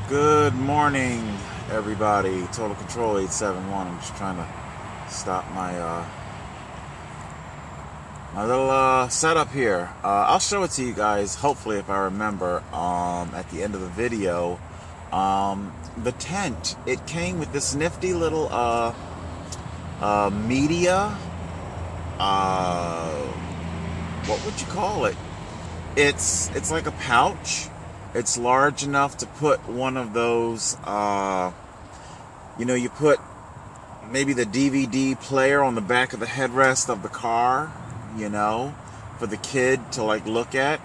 Good morning, everybody. Total Control 871. I'm just trying to stop my little setup here. I'll show it to you guys, hopefully, if I remember, at the end of the video. The tent, it came with this nifty little media. What would you call it? It's like a pouch. It's large enough to put one of those, you put maybe the DVD player on the back of the headrest of the car, for the kid to like look at.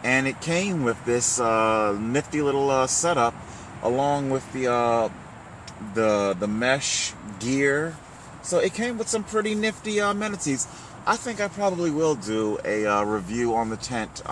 And it came with this nifty little setup, along with the mesh gear. So it came with some pretty nifty amenities. I think I probably will do a review on the tent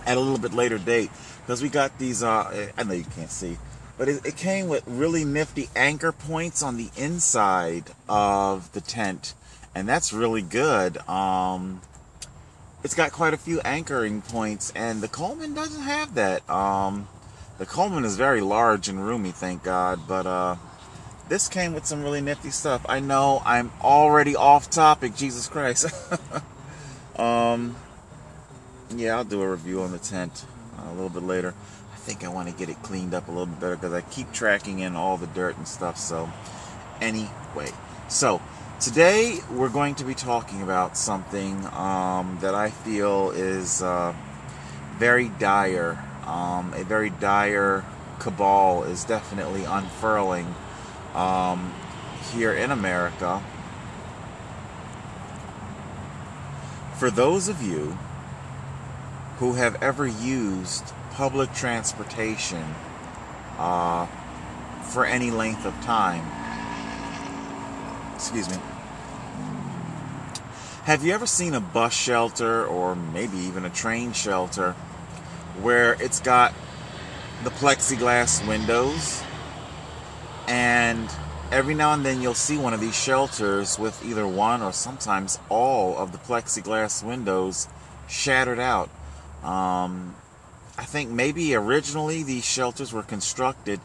at a little bit later date, because we got these, I know you can't see, but it came with really nifty anchor points on the inside of the tent, and that's really good. It's got quite a few anchoring points, and the Coleman doesn't have that. The Coleman is very large and roomy, thank God, but this came with some really nifty stuff. I know I'm already off topic, Jesus Christ. Yeah, I'll do a review on the tent a little bit later. I think I want to get it cleaned up a little bit better, because I keep tracking in all the dirt and stuff. So, anyway. So, today we're going to be talking about something that I feel is very dire. A very dire cabal is definitely unfurling here in America. For those of you who have ever used public transportation for any length of time, excuse me, have you ever seen a bus shelter, or maybe even a train shelter, where it's got the plexiglass windows, and every now and then you'll see one of these shelters with either one or sometimes all of the plexiglass windows shattered out? I think maybe originally these shelters were constructed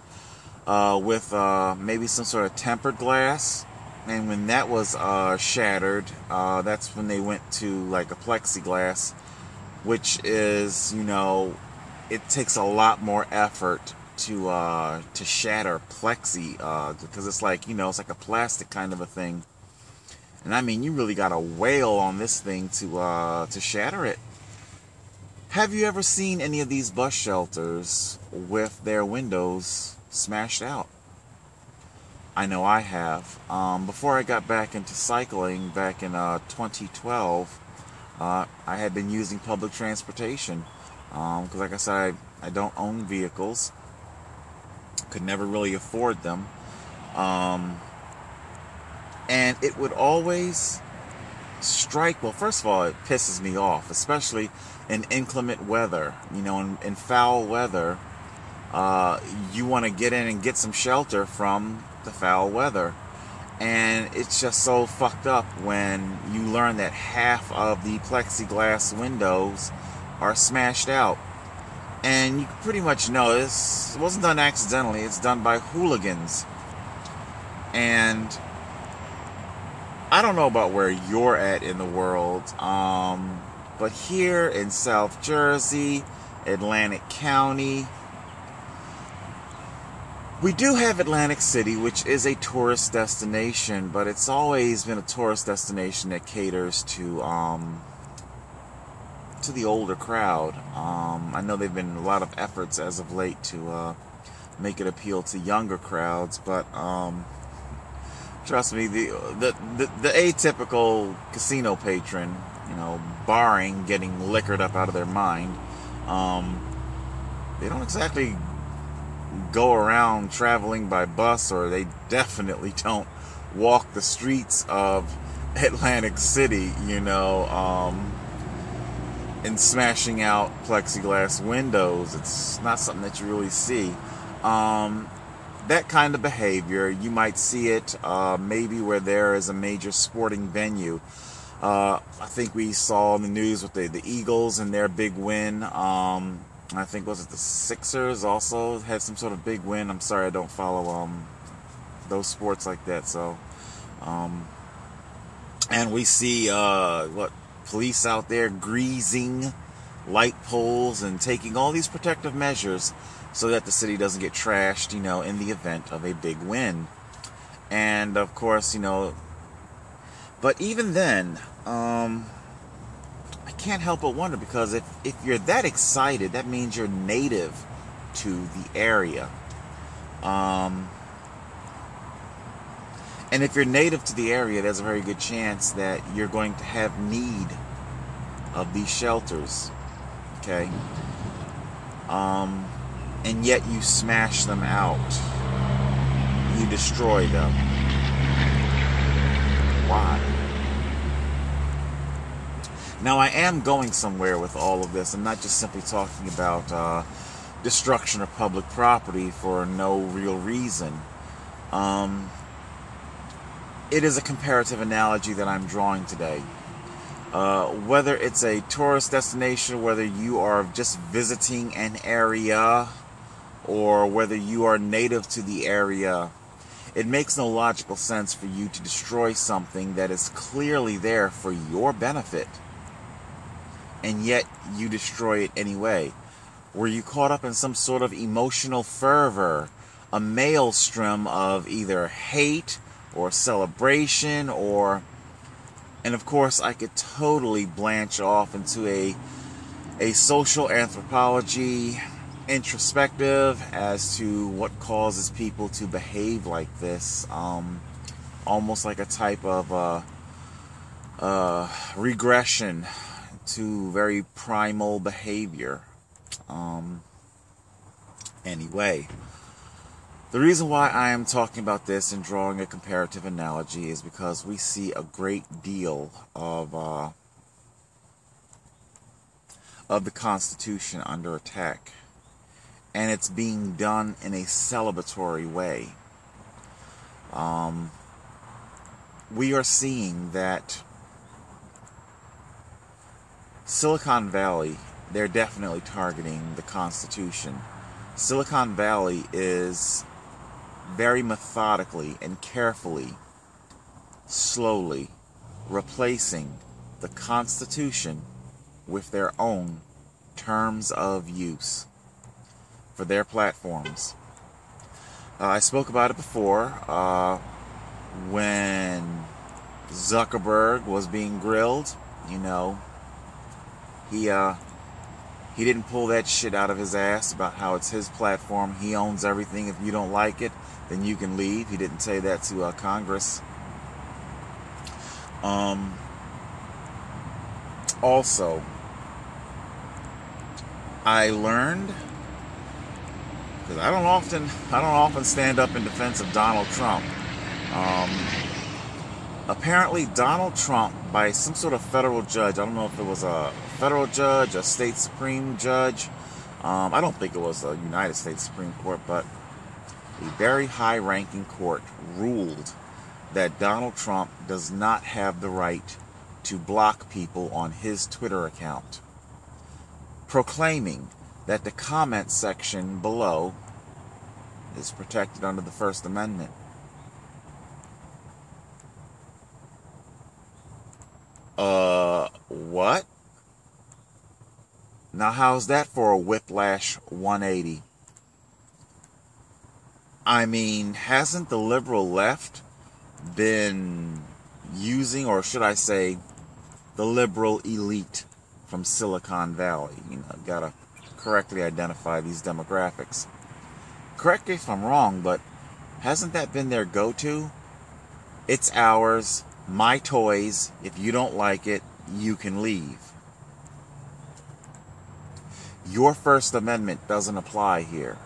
with maybe some sort of tempered glass, and when that was shattered, that's when they went to like a plexiglass, which is, it takes a lot more effort to shatter plexi, because it's like, it's like a plastic kind of a thing, and I mean, you really got to wail on this thing to shatter it. Have you ever seen any of these bus shelters with their windows smashed out? I know I have. Before I got back into cycling back in 2012, I had been using public transportation, because like I said, I don't own vehicles, could never really afford them, and it would always strike. Well, first of all, it pisses me off, especially in inclement weather. In foul weather, you want to get in and get some shelter from the foul weather, and it's just so fucked up when you learn that half of the plexiglass windows are smashed out. And you pretty much know this wasn't done accidentally. It's done by hooligans. And I don't know about where you're at in the world, but here in South Jersey, Atlantic County, we do have Atlantic City, which is a tourist destination, but it's always been a tourist destination that caters to the older crowd. I know there've been a lot of efforts as of late to make it appeal to younger crowds, but trust me, the atypical casino patron, barring getting liquored up out of their mind, they don't exactly go around traveling by bus, or they definitely don't walk the streets of Atlantic City, and smashing out plexiglass windows. It's not something that you really see. That kind of behavior, you might see it maybe where there is a major sporting venue. I think we saw in the news with the Eagles and their big win I think, was it the Sixers also had some sort of big win. I'm sorry, I don't follow those sports like that. So, and we see police out there greasing light poles and taking all these protective measures so that the city doesn't get trashed, in the event of a big win. And of course, but even then, I can't help but wonder, because if you're that excited, that means you're native to the area. And if you're native to the area, there's a very good chance that you're going to have need of these shelters. Okay? And yet you smash them out. You destroy them. Why? Now, I am going somewhere with all of this. I'm not just simply talking about destruction of public property for no real reason. It is a comparative analogy that I'm drawing today. Whether it's a tourist destination, whether you are just visiting an area, or whether you are native to the area, it makes no logical sense for you to destroy something that is clearly there for your benefit, and yet you destroy it anyway. Were you caught up in some sort of emotional fervor, a maelstrom of either hate or celebration, and of course I could totally blanch off into a social anthropology introspective as to what causes people to behave like this, almost like a type of regression to very primal behavior. Anyway, the reason why I am talking about this and drawing a comparative analogy is because we see a great deal of the Constitution under attack, and it's being done in a celebratory way. We are seeing that Silicon Valley, they're definitely targeting the Constitution. Silicon Valley is very methodically and carefully, slowly replacing the Constitution with their own terms of use for their platforms. I spoke about it before when Zuckerberg was being grilled. He didn't pull that shit out of his ass about how it's his platform. He owns everything. If you don't like it, then you can leave. He didn't say that to Congress. Also, I learned, because I don't often stand up in defense of Donald Trump. Apparently, Donald Trump, by some sort of federal judge, I don't know if it was a federal judge, a state supreme judge, I don't think it was a United States Supreme Court, but a very high-ranking court ruled that Donald Trump does not have the right to block people on his Twitter account, proclaiming that the comment section below is protected under the First Amendment. What? Now, how's that for a whiplash 180? I mean, hasn't the liberal left been using, or should I say, the liberal elite from Silicon Valley? Gotta correctly identify these demographics. Correct me if I'm wrong, but hasn't that been their go-to? It's ours, my toys. If you don't like it, you can leave. Your First Amendment doesn't apply here.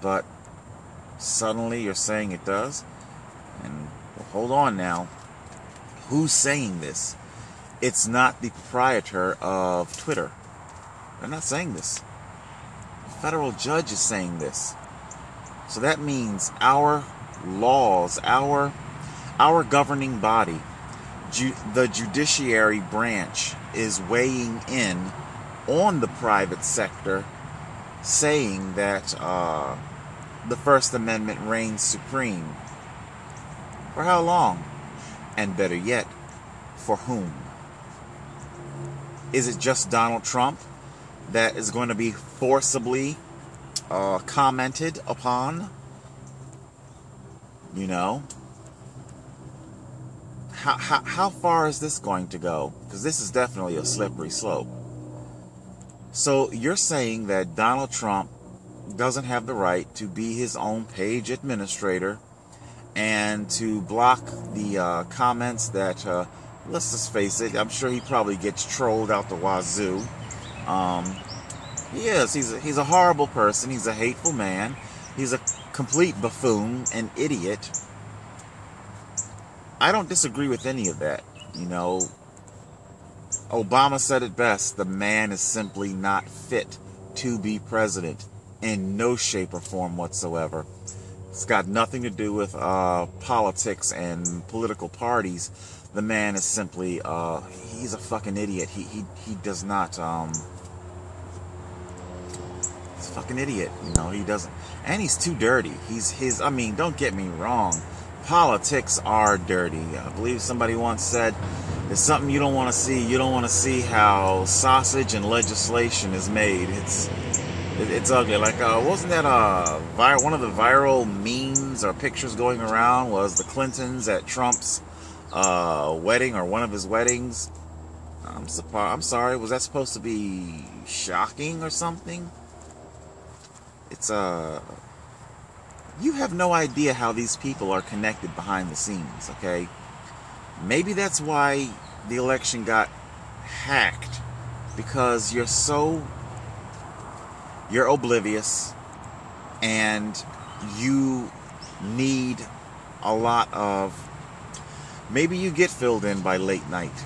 But suddenly you're saying it does? And well, hold on now. Who's saying this? It's not the proprietor of Twitter. They're not saying this. The federal judge is saying this. So that means our laws, our governing body, the judiciary branch, is weighing in on the private sector, saying that the First Amendment reigns supreme. For how long? And better yet, for whom? Is it just Donald Trump that is going to be forcibly commented upon? You know? How far is this going to go? Because this is definitely a slippery slope. So you're saying that Donald Trump doesn't have the right to be his own page administrator and to block the comments that, let's just face it, I'm sure he probably gets trolled out the wazoo. He is. He's a horrible person. He's a hateful man. He's a complete buffoon, an idiot. I don't disagree with any of that. You know, Obama said it best. The man is simply not fit to be president in no shape or form whatsoever. It's got nothing to do with politics and political parties. The man is simply, he's a fucking idiot. He does not, he's a fucking idiot. You know, he doesn't, and he's too dirty. I mean, don't get me wrong. Politics are dirty. I believe somebody once said, there's something you don't want to see. You don't want to see how sausage and legislation is made. It's ugly. Like, wasn't that one of the viral memes or pictures going around was the Clintons at Trump's wedding, or one of his weddings? I'm sorry, was that supposed to be shocking or something? It's you have no idea how these people are connected behind the scenes, okay? Maybe that's why the election got hacked, because you're oblivious, and you need a lot of, maybe you get filled in by late night,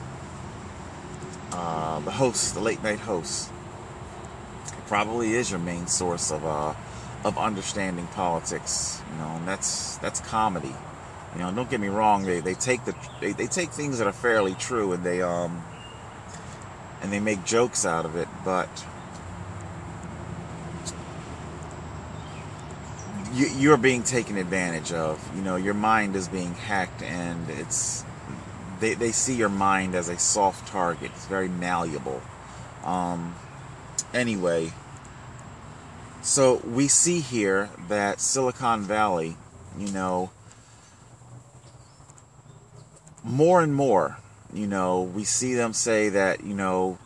the late night hosts. It probably is your main source of understanding politics, you know, and that's comedy. You know, don't get me wrong, they take things that are fairly true, and they make jokes out of it, but you're being taken advantage of. You know, your mind is being hacked, and they see your mind as a soft target. It's very malleable. Anyway, so we see here that Silicon Valley, you know, more and more, you know, we see them say that, you know,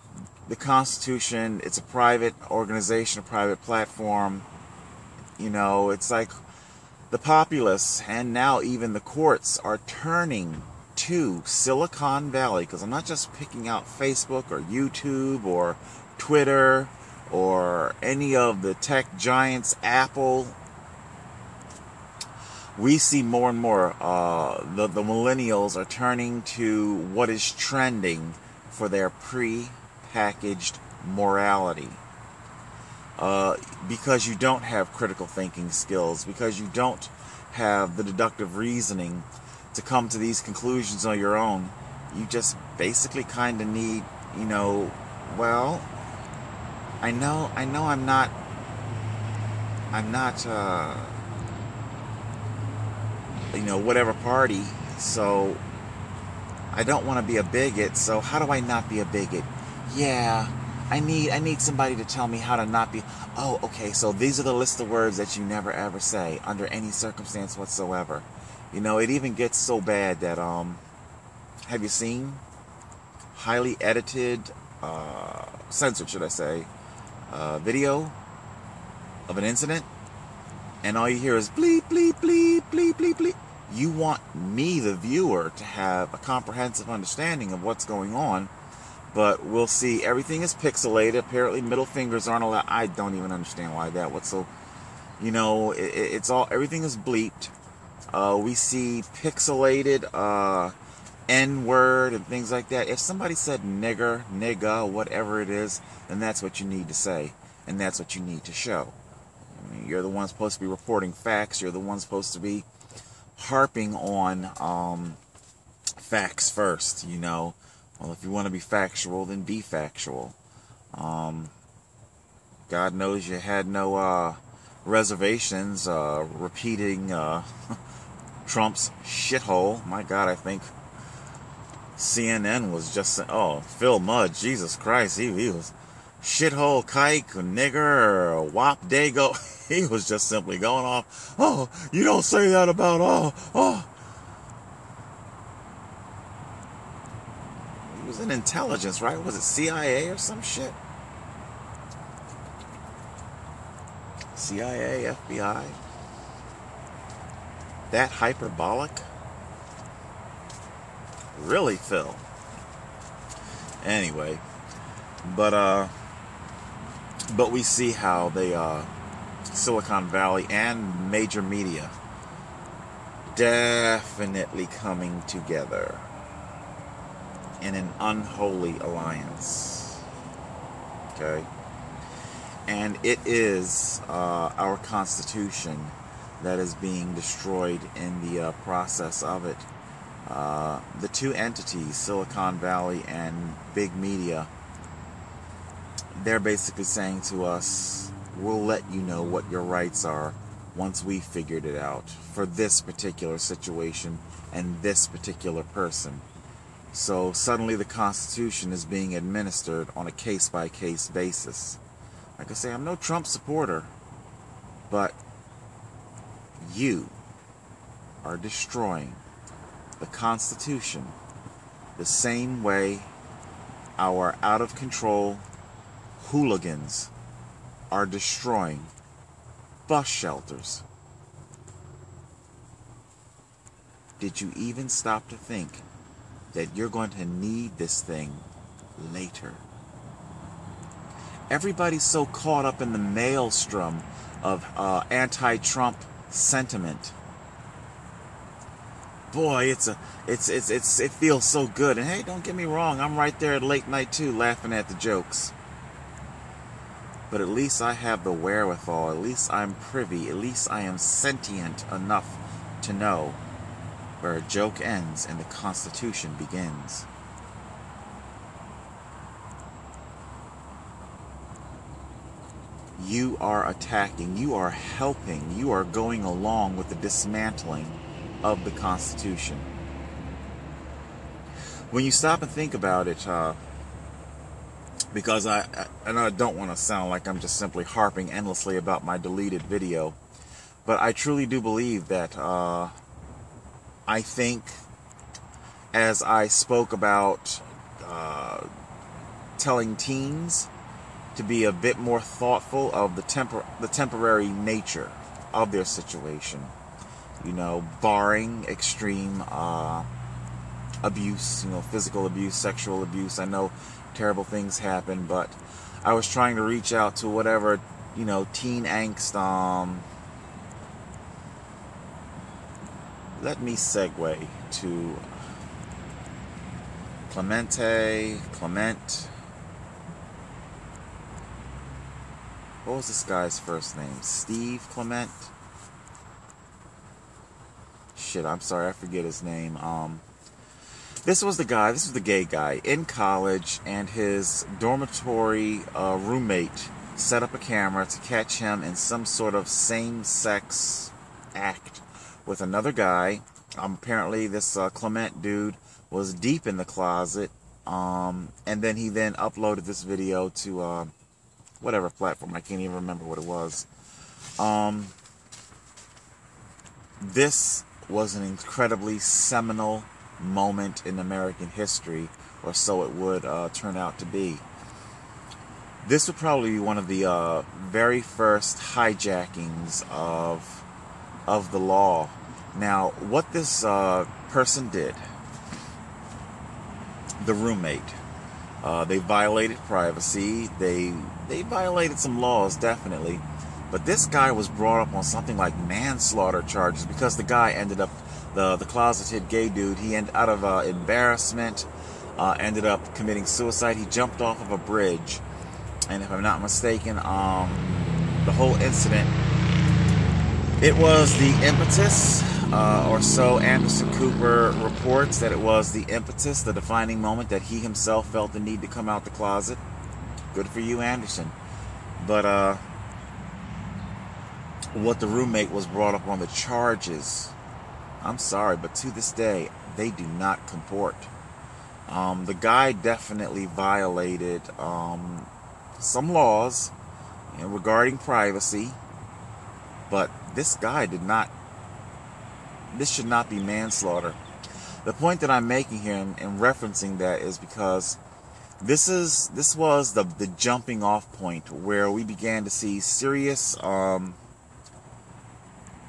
the Constitution, it's a private organization, a private platform. You know, it's like the populace and now even the courts are turning to Silicon Valley, because I'm not just picking out Facebook or YouTube or Twitter or any of the tech giants, Apple. We see more and more the millennials are turning to what is trending for their pre-packaged morality. Because you don't have critical thinking skills, because you don't have the deductive reasoning to come to these conclusions on your own, you just basically kind of need, you know, well, I know I'm not, you know, whatever party, so I don't want to be a bigot, so how do I not be a bigot? Yeah, I need somebody to tell me how to not be. Oh, okay, so these are the list of words that you never ever say under any circumstance whatsoever. You know, it even gets so bad that, have you seen highly edited, censored, should I say, video of an incident, and all you hear is bleep, bleep, bleep, bleep, bleep, bleep. You want me, the viewer, to have a comprehensive understanding of what's going on, but we'll see everything is pixelated. Apparently middle fingers aren't allowed. I don't even understand why that was so, you know, it's all, everything is bleeped. We see pixelated N-word and things like that. If somebody said nigger, nigga, whatever it is, then that's what you need to say, and that's what you need to show. I mean, you're the one supposed to be reporting facts. You're the one supposed to be harping on facts first, you know. Well, if you want to be factual, then be factual. God knows you had no reservations repeating Trump's shithole. My God, I think CNN was just, oh, Phil Mudd, Jesus Christ, he was shithole, kike, nigger, wop, dago. He was just simply going off. Oh, you don't say that about, oh. He was in intelligence, right? Was it CIA or some shit? CIA, FBI? That hyperbolic? Really, Phil? Anyway, but we see how they Silicon Valley and major media definitely coming together in an unholy alliance. Okay? And it is our Constitution that is being destroyed in the process of it. The two entities, Silicon Valley and big media, they're basically saying to us, we'll let you know what your rights are once we figured it out for this particular situation and this particular person. So suddenly the Constitution is being administered on a case-by-case basis. Like I say, I'm no Trump supporter, but you are destroying the Constitution the same way our out-of-control hooligans are destroying bus shelters. Did you even stop to think that you're going to need this thing later? Everybody's so caught up in the maelstrom of anti-Trump sentiment. Boy, it feels so good. And hey, don't get me wrong, I'm right there at late night too, laughing at the jokes. But at least I have the wherewithal. At least I'm privy. At least I am sentient enough to know where a joke ends and the Constitution begins. You are attacking, you are helping, you are going along with the dismantling of the Constitution. When you stop and think about it, because I know I don't want to sound like I'm just simply harping endlessly about my deleted video, but I truly do believe that I think, as I spoke about telling teens to be a bit more thoughtful of the temporary nature of their situation, you know, barring extreme abuse, you know, physical abuse, sexual abuse. I know terrible things happen, but I was trying to reach out to whatever, you know, teen angst. Let me segue to Clement. What was this guy's first name? Steve Clement? Shit, I'm sorry, I forget his name. This was the gay guy in college, and his dormitory roommate set up a camera to catch him in some sort of same-sex act with another guy. Apparently this Clement dude was deep in the closet, and then he uploaded this video to whatever platform, I can't even remember what it was. This was an incredibly seminal moment in American history, or so it would turn out to be. This would probably be one of the very first hijackings of the law. Now, what this person did, the roommate, they violated privacy. They violated some laws, definitely. But this guy was brought up on something like manslaughter charges because the guy ended up, the closeted gay dude, he ended out of embarrassment, ended up committing suicide. He jumped off of a bridge. And if I'm not mistaken, the whole incident, it was the impetus, or so Anderson Cooper reports, that it was the impetus, the defining moment that he himself felt the need to come out the closet. Good for you, Anderson. But what the roommate was brought up on the charges, I'm sorry, but to this day, they do not comport. The guy definitely violated some laws, you know, regarding privacy, but this guy did not. This should not be manslaughter. The point that I'm making here in referencing that is because this was the jumping off point where we began to see serious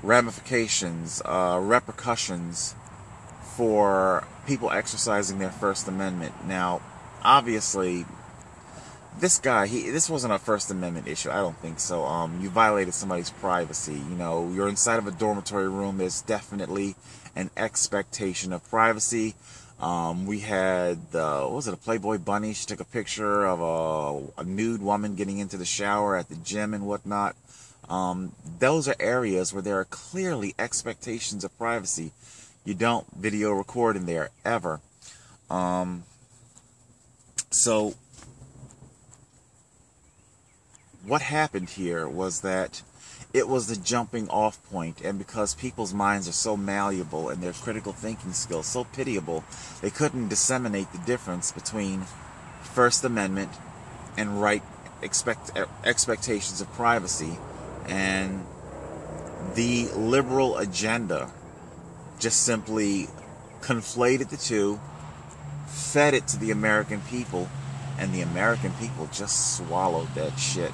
ramifications, repercussions for people exercising their First Amendment. Now, obviously, this guy, this wasn't a First Amendment issue. I don't think so. You violated somebody's privacy. You know, you're inside of a dormitory room. There's definitely an expectation of privacy. We had, what was it, a Playboy bunny? She took a picture of a nude woman getting into the shower at the gym and whatnot. Those are areas where there are clearly expectations of privacy. You don't video record in there, ever. So, what happened here was that it was the jumping off point, and because people's minds are so malleable and their critical thinking skills so pitiable, they couldn't disseminate the difference between First Amendment and expectations of privacy, and the liberal agenda just simply conflated the two, fed it to the American people, and the American people just swallowed that shit.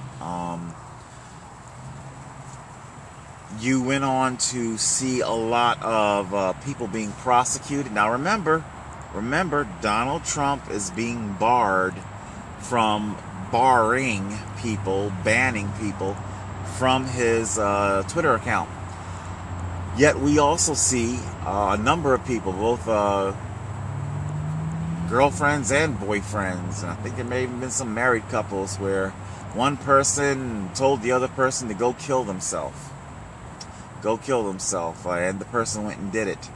You went on to see a lot of people being prosecuted. Now remember, Donald Trump is being barred from banning people from his Twitter account. Yet we also see a number of people, both girlfriends and boyfriends, and I think there may have been some married couples where one person told the other person to go kill themselves. And the person went and did it.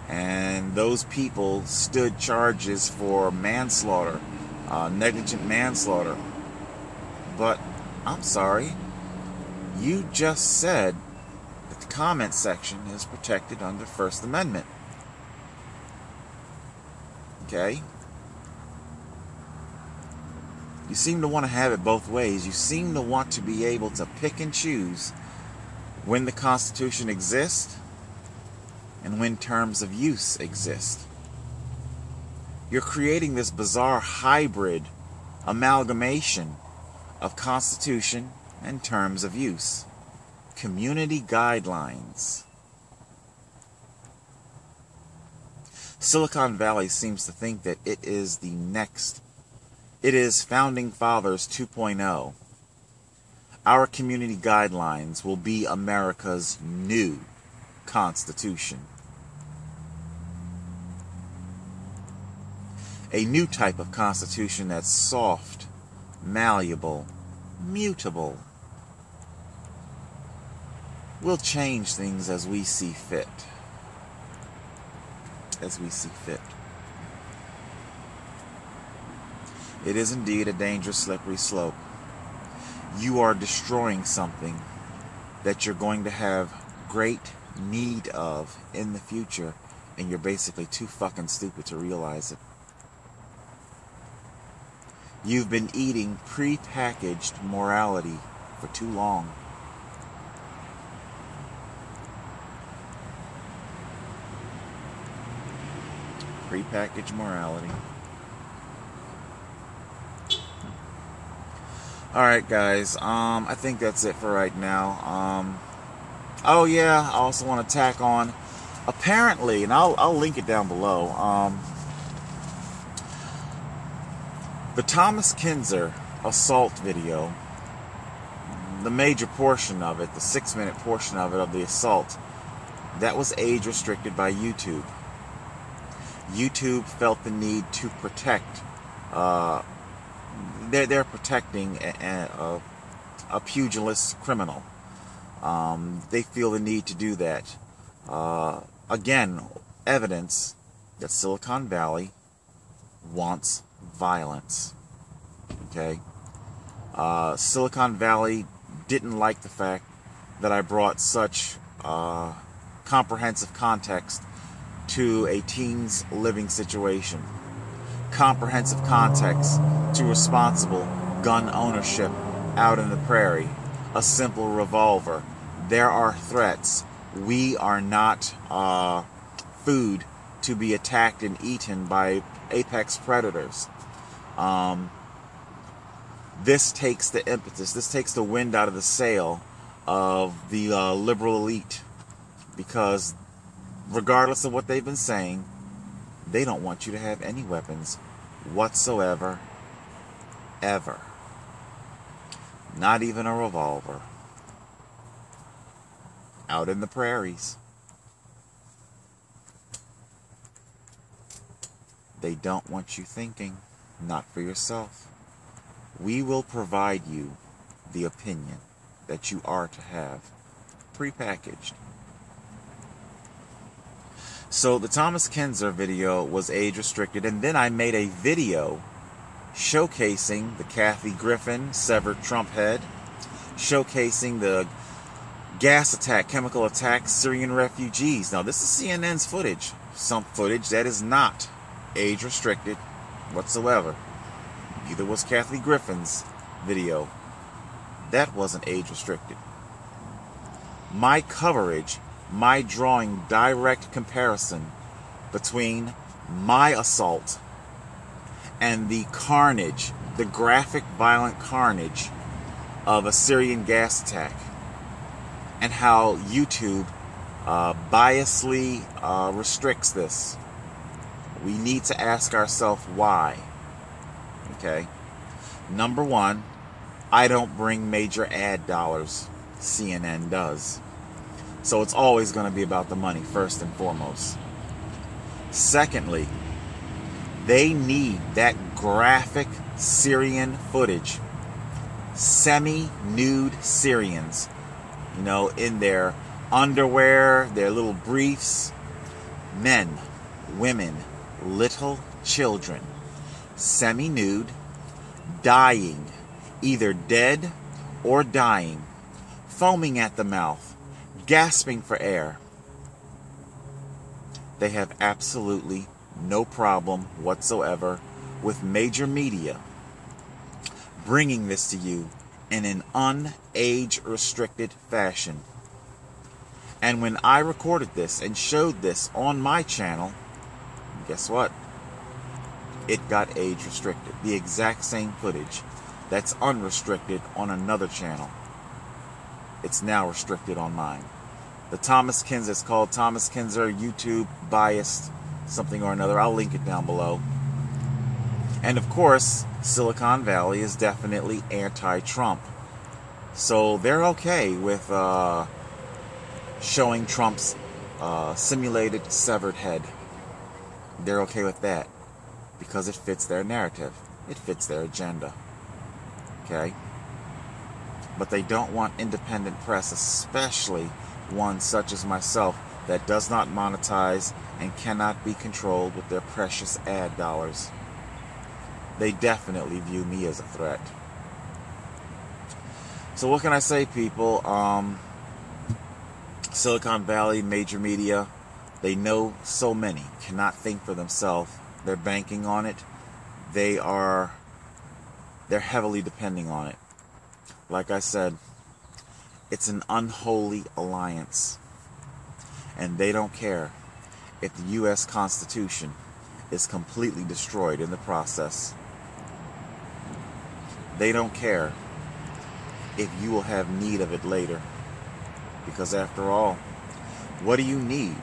And those people stood charges for manslaughter, negligent manslaughter. But, I'm sorry, you just said that the comment section is protected under First Amendment. Okay? You seem to want to have it both ways. You seem to want to be able to pick and choose when the Constitution exists and when terms of use exist. You're creating this bizarre hybrid amalgamation of Constitution and terms of use. Community guidelines. Silicon Valley seems to think that it is the next. It is Founding Fathers 2.0. Our community guidelines will be America's new Constitution. A new type of Constitution that's soft, malleable, mutable. We'll change things as we see fit. It is indeed a dangerous, slippery slope. You are destroying something that you're going to have great need of in the future, and you're basically too fucking stupid to realize it. You've been eating pre-packaged morality for too long. Pre-packaged morality. Alright guys, I think that's it for right now. Oh yeah, I also want to tack on, apparently, and I'll link it down below, the Thomas Kinzer assault video, the major portion of it, the 6-minute portion of it, of the assault, that was age restricted by YouTube. YouTube felt the need to protect, they're protecting a pugilist criminal. They feel the need to do that. Again, evidence that Silicon Valley wants violence. Okay? Silicon Valley didn't like the fact that I brought such comprehensive context to a teen's living situation. Comprehensive context to responsible gun ownership out in the prairie. A simple revolver. There are threats. We are not food to be attacked and eaten by apex predators. This takes the impetus, this takes the wind out of the sail of the liberal elite, because regardless of what they've been saying, they don't want you to have any weapons whatsoever, ever. Not even a revolver. Out in the prairies. They don't want you thinking, not for yourself. We will provide you the opinion that you are to have, prepackaged. So the Thomas Kinzer video was age restricted, and then I made a video showcasing the Kathy Griffin severed Trump head, showcasing the gas attack, chemical attack, Syrian refugees. Now this is CNN's footage, some footage that is not age restricted whatsoever. Neither was Kathy Griffin's video. That wasn't age restricted. My coverage, my drawing direct comparison between my assault and the carnage, the graphic, violent carnage of a Syrian gas attack, and how YouTube biasly restricts this. We need to ask ourselves why. Okay? Number one, I don't bring major ad dollars. CNN does. So it's always going to be about the money, first and foremost. Secondly, they need that graphic Syrian footage. Semi-nude Syrians, you know, in their underwear, their little briefs. Men, women, little children, semi-nude, dying, either dead or dying, foaming at the mouth, gasping for air. They have absolutely no problem whatsoever with major media bringing this to you in an un-age-restricted fashion. And when I recorded this and showed this on my channel, guess what? It got age restricted. The exact same footage that's unrestricted on another channel. It's now restricted on mine. The Thomas Kinzer, it's called Thomas Kinzer YouTube Biased something or another. I'll link it down below. And of course, Silicon Valley is definitely anti-Trump. So they're okay with showing Trump's simulated severed head. They're okay with that because it fits their narrative. It fits their agenda. Okay? But they don't want independent press, especially one such as myself that does not monetize and cannot be controlled with their precious ad dollars. They definitely view me as a threat. So what can I say, people? Silicon Valley, major media, they know so many, cannot think for themselves. They're banking on it. They're heavily depending on it. Like I said, it's an unholy alliance. And they don't care if the U.S. Constitution is completely destroyed in the process. They don't care if you will have need of it later. Because after all, what do you need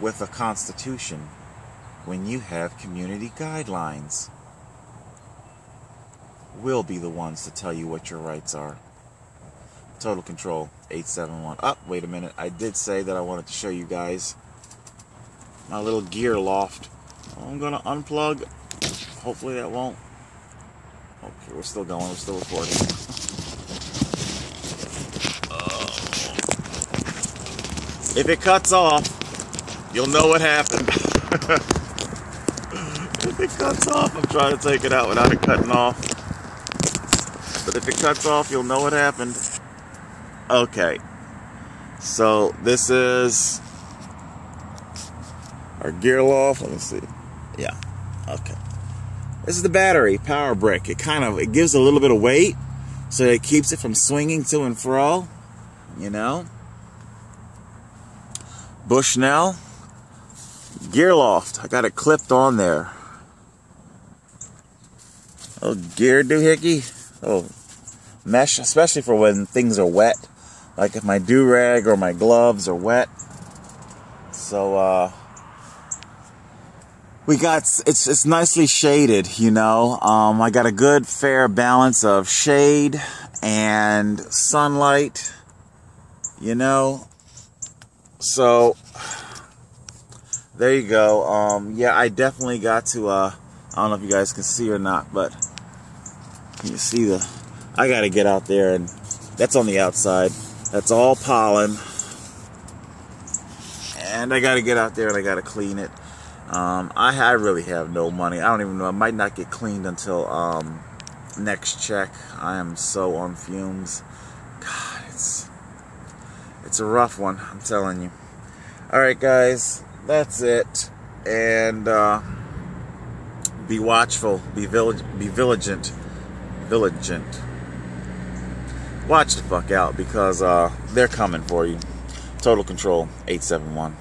with a constitution when you have community guidelines? We'll be the ones to tell you what your rights are. Total Control 871. Oh, wait a minute. I did say that I wanted to show you guys my little gear loft. I'm going to unplug. Hopefully that won't. Okay, we're still going. We're still recording. If it cuts off, you'll know what happened. If it cuts off, I'm trying to take it out without it cutting off. But if it cuts off, you'll know what happened. Okay. So this is our gear loft. Let me see. Yeah. Okay. This is the battery power brick. It gives a little bit of weight, so it keeps it from swinging to and fro. You know. Bushnell gear loft. I got it clipped on there. Oh, gear doohickey. Oh, mesh, especially for when things are wet. Like if my do-rag or my gloves are wet. So, it's nicely shaded, you know. I got a good fair balance of shade and sunlight, you know. So, there you go. Yeah, I definitely got to, I don't know if you guys can see or not, but you see I got to get out there, and that's on the outside. That's all pollen. And I got to get out there and I got to clean it. I really have no money. I don't even know. It might not get cleaned until next check. I am so on fumes. God, it's a rough one, I'm telling you. Alright guys, that's it. And be watchful, be vigilant. Watch the fuck out, because they're coming for you. Total Control 871.